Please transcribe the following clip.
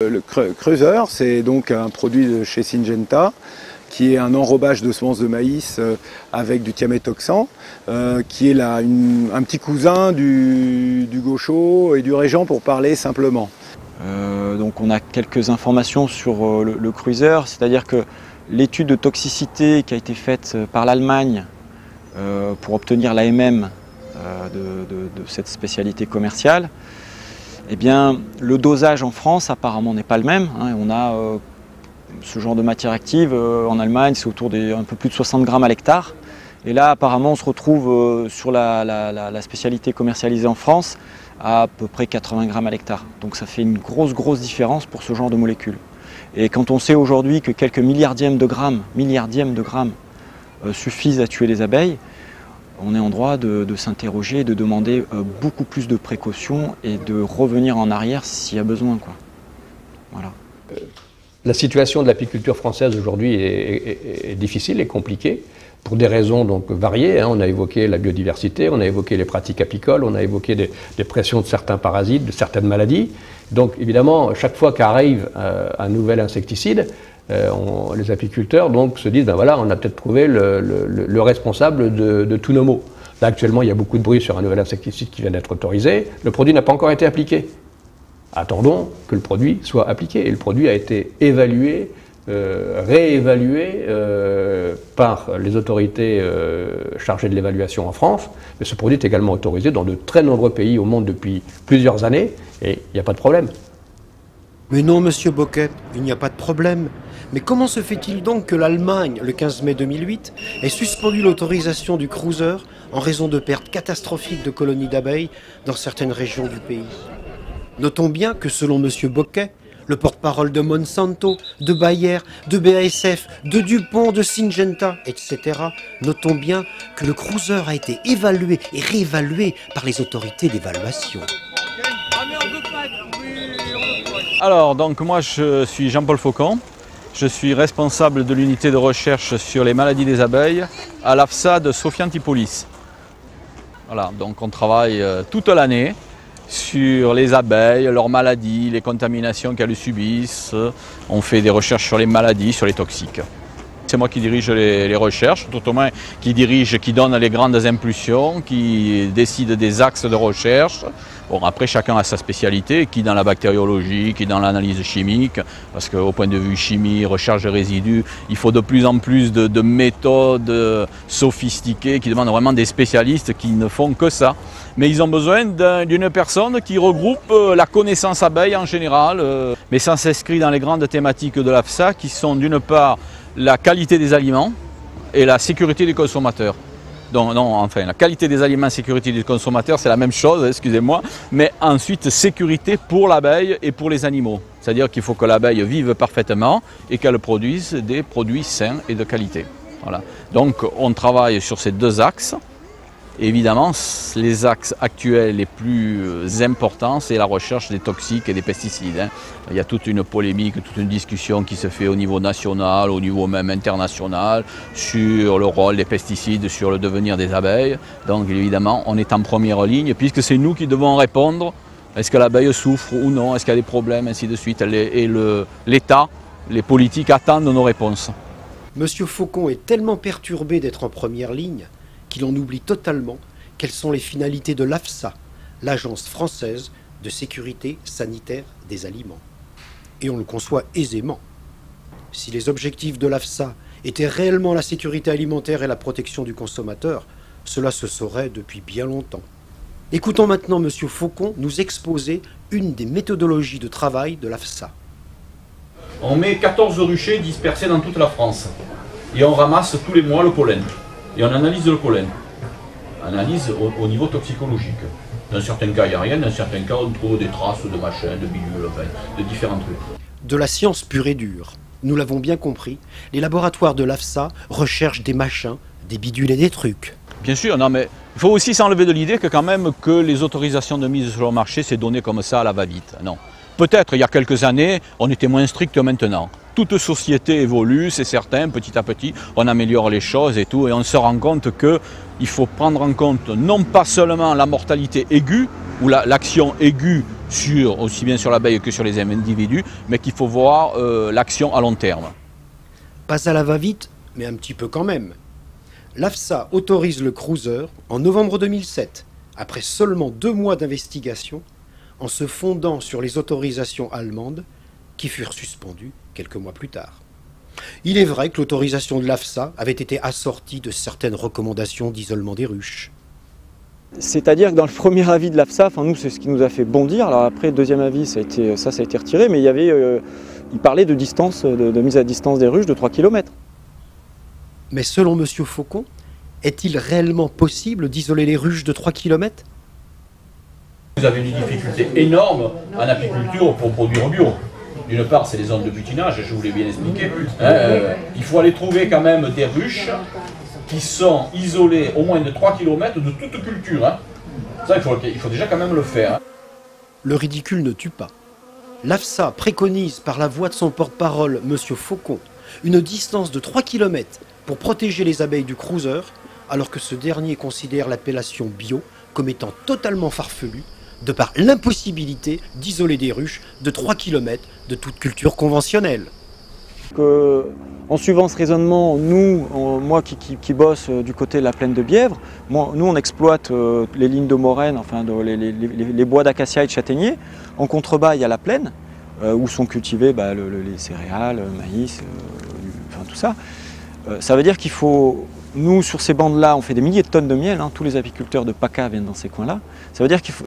Le Cruiser, c'est donc un produit de chez Syngenta, qui est un enrobage de semences de maïs avec du thiaméthoxam, qui est un petit cousin du gaucho et du régent pour parler simplement. Donc on a quelques informations sur le Cruiser, c'est-à-dire que l'étude de toxicité qui a été faite par l'Allemagne pour obtenir l'AMM de cette spécialité commerciale, eh bien, le dosage en France apparemment n'est pas le même. On a ce genre de matière active en Allemagne, c'est autour d'un peu plus de 60 grammes à l'hectare. Et là, apparemment, on se retrouve sur la spécialité commercialisée en France à peu près 80 grammes à l'hectare. Donc ça fait une grosse différence pour ce genre de molécules. Et quand on sait aujourd'hui que quelques milliardièmes de grammes suffisent à tuer les abeilles, on est en droit de s'interroger et de demander beaucoup plus de précautions et de revenir en arrière s'il y a besoin, quoi. Voilà. La situation de l'apiculture française aujourd'hui est difficile et compliquée pour des raisons donc variées. On a évoqué la biodiversité, on a évoqué les pratiques apicoles, on a évoqué des pressions de certains parasites, de certaines maladies. Donc évidemment, chaque fois qu'arrive un nouvel insecticide, les apiculteurs donc, se disent ben voilà, on a peut-être trouvé le responsable de tous nos maux. Là actuellement, il y a beaucoup de bruit sur un nouvel insecticide qui vient d'être autorisé. Le produit n'a pas encore été appliqué. Attendons que le produit soit appliqué. Et le produit a été évalué, réévalué par les autorités chargées de l'évaluation en France. Mais ce produit est également autorisé dans de très nombreux pays au monde depuis plusieurs années et il n'y a pas de problème. Mais non, monsieur Bocquet, il n'y a pas de problème. Mais comment se fait-il donc que l'Allemagne, le 15 mai 2008, ait suspendu l'autorisation du Cruiser en raison de pertes catastrophiques de colonies d'abeilles dans certaines régions du pays? Notons bien que selon monsieur Bocquet, le porte-parole de Monsanto, de Bayer, de BASF, de Dupont, de Syngenta, etc., notons bien que le Cruiser a été évalué et réévalué par les autorités d'évaluation. Alors, donc moi je suis Jean-Paul Faucon, je suis responsable de l'unité de recherche sur les maladies des abeilles à l'AFSA de Sophia Antipolis. Voilà, donc on travaille toute l'année sur les abeilles, leurs maladies, les contaminations qu'elles subissent. On fait des recherches sur les maladies, sur les toxiques. C'est moi qui dirige les recherches, tout au moins qui donne les grandes impulsions, qui décide des axes de recherche. Bon, après, chacun a sa spécialité, qui dans la bactériologie, qui dans l'analyse chimique, parce qu'au point de vue chimie, recherche de résidus, il faut de plus en plus de méthodes sophistiquées qui demandent vraiment des spécialistes qui ne font que ça. Mais ils ont besoin d'une personne qui regroupe la connaissance abeille en général, mais ça s'inscrit dans les grandes thématiques de l'AFSA qui sont d'une part la qualité des aliments et la sécurité des consommateurs. Donc, non, enfin, la qualité des aliments, sécurité du consommateur, c'est la même chose, excusez-moi, mais ensuite sécurité pour l'abeille et pour les animaux. C'est-à-dire qu'il faut que l'abeille vive parfaitement et qu'elle produise des produits sains et de qualité. Voilà. Donc on travaille sur ces deux axes. Évidemment, les axes actuels les plus importants, c'est la recherche des toxiques et des pesticides. Il y a toute une polémique, toute une discussion qui se fait au niveau national, au niveau même international, sur le rôle des pesticides, sur le devenir des abeilles. Donc évidemment, on est en première ligne, puisque c'est nous qui devons répondre. Est-ce que l'abeille souffre ou non? Est-ce qu'il y a des problèmes, ainsi de suite. Et l'État, les politiques attendent nos réponses. Monsieur Faucon est tellement perturbé d'être en première ligne qu'il en oublie totalement quelles sont les finalités de l'AFSA, l'Agence française de sécurité sanitaire des aliments. Et on le conçoit aisément. Si les objectifs de l'AFSA étaient réellement la sécurité alimentaire et la protection du consommateur, cela se saurait depuis bien longtemps. Écoutons maintenant monsieur Faucon nous exposer une des méthodologies de travail de l'AFSA. On met 14 ruchers dispersés dans toute la France et on ramasse tous les mois le pollen. Et on analyse le pollen, analyse au niveau toxicologique. Dans certains cas, il n'y a rien, dans certains cas, on trouve des traces de machins, de bidules, enfin, de différents trucs. De la science pure et dure. Nous l'avons bien compris, les laboratoires de l'AFSA recherchent des machins, des bidules et des trucs. Bien sûr, non mais il faut aussi s'enlever de l'idée que quand même que les autorisations de mise sur le marché, c'est donné comme ça à la va-vite. Non. Peut-être, il y a quelques années, on était moins strict que maintenant. Toute société évolue, c'est certain, petit à petit, on améliore les choses et tout, et on se rend compte qu'il faut prendre en compte non pas seulement la mortalité aiguë, ou l'action aiguë aussi bien sur l'abeille que sur les individus, mais qu'il faut voir l'action à long terme. Pas à la va-vite, mais un petit peu quand même. L'AFSA autorise le cruiser en novembre 2007, après seulement 2 mois d'investigation, en se fondant sur les autorisations allemandes qui furent suspendues quelques mois plus tard. Il est vrai que l'autorisation de l'AFSA avait été assortie de certaines recommandations d'isolement des ruches. C'est-à-dire que dans le premier avis de l'AFSA, nous c'est ce qui nous a fait bondir. Alors après, le deuxième avis, ça a été retiré, mais il parlait de distance, de mise à distance des ruches de 3 km. Mais selon M. Faucon, est-il réellement possible d'isoler les ruches de 3 km? Vous avez une difficulté énorme en apiculture pour produire bio. D'une part, c'est les zones de butinage, je vous l'ai bien expliqué. Il faut aller trouver quand même des ruches qui sont isolées au moins de 3 km de toute culture. Ça, il faut déjà quand même le faire. Le ridicule ne tue pas. L'AFSA préconise par la voix de son porte-parole, M. Faucon, une distance de 3 km pour protéger les abeilles du cruiser, alors que ce dernier considère l'appellation bio comme étant totalement farfelue, de par l'impossibilité d'isoler des ruches de 3 km de toute culture conventionnelle. En suivant ce raisonnement, moi qui bosse du côté de la plaine de Bièvre, nous on exploite les lignes de moraine, les bois d'acacia et de châtaignier. En contrebas, il y a la plaine, où sont cultivés les céréales, le maïs, tout ça. Ça veut dire qu'il faut, nous sur ces bandes-là, on fait des milliers de tonnes de miel, tous les apiculteurs de PACA viennent dans ces coins-là. Ça veut dire qu'il faut